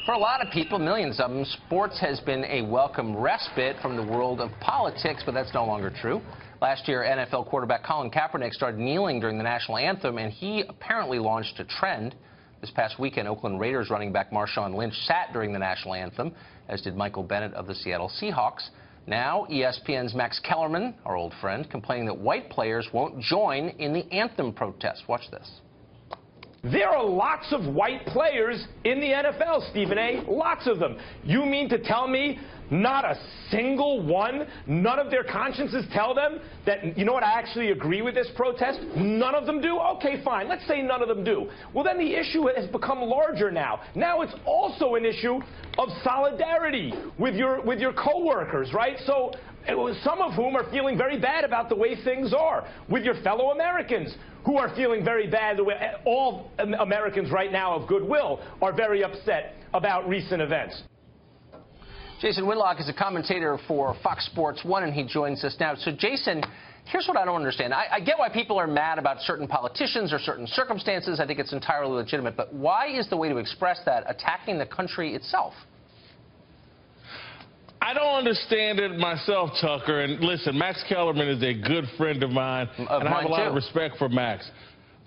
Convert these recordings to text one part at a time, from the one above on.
For a lot of people, millions of them, sports has been a welcome respite from the world of politics, but that's no longer true. Last year, NFL quarterback Colin Kaepernick started kneeling during the national anthem, and he apparently launched a trend. This past weekend, Oakland Raiders running back Marshawn Lynch sat during the national anthem, as did Michael Bennett of the Seattle Seahawks. Now, ESPN's Max Kellerman, our old friend, complaining that white players won't join in the anthem protest. Watch this. There are lots of white players in the NFL, Stephen A. Lots of them. You mean to tell me not a single one, none of their consciences tell them that, you know what, I actually agree with this protest? None of them do? Okay, fine. Let's say none of them do. Well, then the issue has become larger now. Now it's also an issue of solidarity with your coworkers, right? So some of whom are feeling very bad about the way things are, with your fellow Americans who are feeling very bad. All Americans right now of goodwill are very upset about recent events. Jason Whitlock is a commentator for Fox Sports 1, and he joins us now. So, Jason, here's what I don't understand. I get why people are mad about certain politicians or certain circumstances. I think it's entirely legitimate. But why is the way to express that attacking the country itself? I don't understand it myself, Tucker. And listen, Max Kellerman is a good friend of mine, and I have a lot of respect for Max.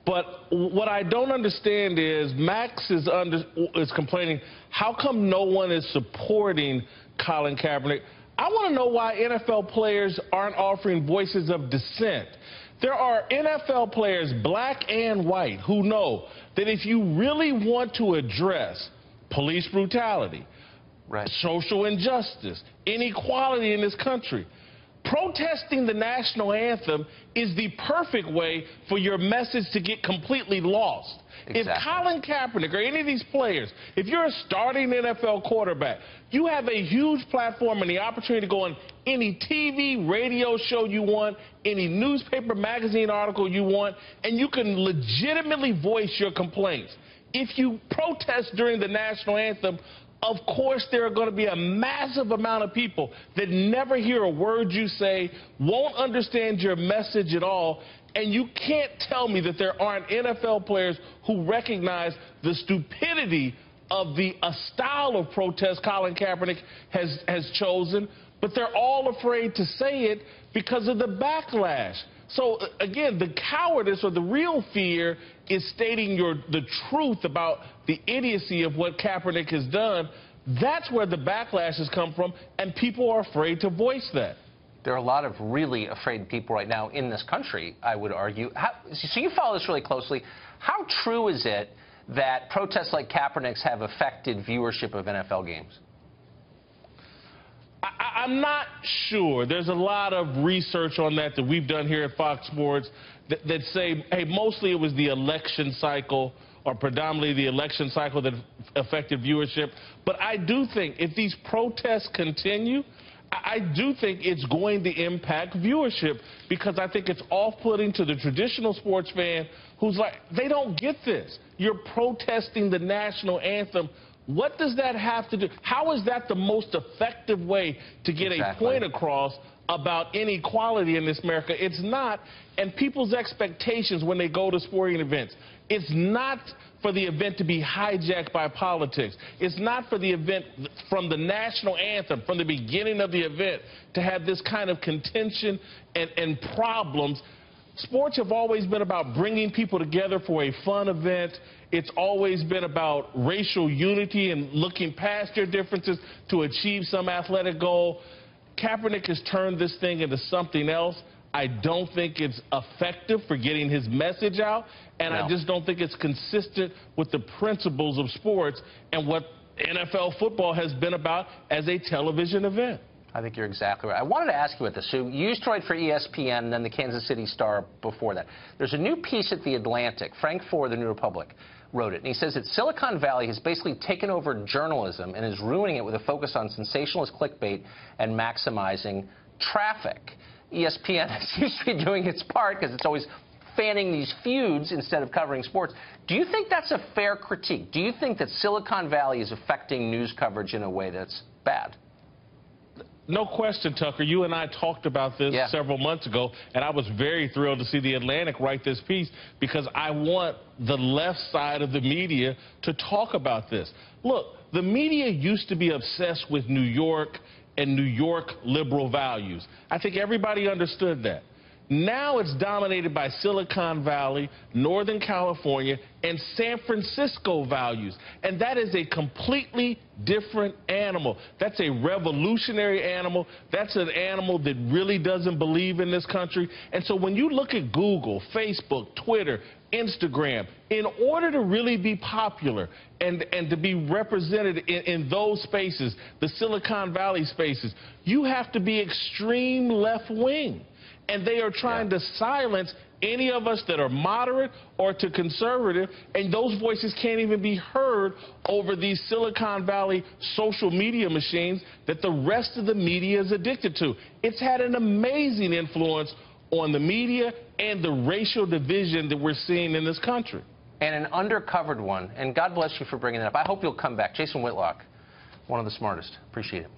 But what I don't understand is Max is complaining, how come no one is supporting Colin Kaepernick? I want to know why NFL players aren't offering voices of dissent. There are NFL players, black and white, who know that if you really want to address police brutality, social injustice, inequality in this country, protesting the national anthem is the perfect way for your message to get completely lost. Exactly. If Colin Kaepernick or any of these players, if you're a starting NFL quarterback, you have a huge platform and the opportunity to go on any TV, radio show you want, any newspaper, magazine article you want, and you can legitimately voice your complaints. If you protest during the national anthem, of course, there are going to be a massive amount of people that never hear a word you say, won't understand your message at all, and you can't tell me that there aren't NFL players who recognize the stupidity of the style of protest Colin Kaepernick has chosen, but they're all afraid to say it because of the backlash. So, again, the cowardice or the real fear is stating the truth about the idiocy of what Kaepernick has done. That's where the backlash has come from, and people are afraid to voice that. There are a lot of really afraid people right now in this country, I would argue. So you follow this really closely. How true is it that protests like Kaepernick's have affected viewership of NFL games? I'm not sure. There's a lot of research on that we've done here at Fox Sports that say, hey, mostly it was the election cycle or predominantly the election cycle that affected viewership. But I do think if these protests continue, I do think it's going to impact viewership because I think it's off-putting to the traditional sports fan who's like, they don't get this. You're protesting the national anthem. What does that have to do? How is that the most effective way to get a point across about inequality in this America? It's not. And people's expectations when they go to sporting events, it's not for the event to be hijacked by politics. It's not for the event from the national anthem, from the beginning of the event, to have this kind of contention and problems. Sports have always been about bringing people together for a fun event. It's always been about racial unity and looking past your differences to achieve some athletic goal. Kaepernick has turned this thing into something else. I don't think it's effective for getting his message out, and I just don't think it's consistent with the principles of sports and what NFL football has been about as a television event. I think you're exactly right. I wanted to ask you about this. So you used to write for ESPN and then the Kansas City Star before that. There's a new piece at The Atlantic. Frank Ford, the New Republic, wrote it. And he says that Silicon Valley has basically taken over journalism and is ruining it with a focus on sensationalist clickbait and maximizing traffic. ESPN seems to be doing its part because it's always fanning these feuds instead of covering sports. Do you think that's a fair critique? Do you think that Silicon Valley is affecting news coverage in a way that's bad? No question, Tucker. You and I talked about this several months ago, and I was very thrilled to see The Atlantic write this piece because I want the left side of the media to talk about this. Look, the media used to be obsessed with New York and New York liberal values. I think everybody understood that. Now it's dominated by Silicon Valley, Northern California, and San Francisco values. And that is a completely different animal. That's a revolutionary animal. That's an animal that really doesn't believe in this country. And so when you look at Google, Facebook, Twitter, Instagram, in order to really be popular and to be represented in those spaces, the Silicon Valley spaces, you have to be extreme left-wing. And they are trying to silence any of us that are moderate or to conservative, and those voices can't even be heard over these Silicon Valley social media machines that the rest of the media is addicted to. It's had an amazing influence on the media and the racial division that we're seeing in this country. And an undercovered one, and God bless you for bringing it up. I hope you'll come back. Jason Whitlock, one of the smartest. Appreciate it.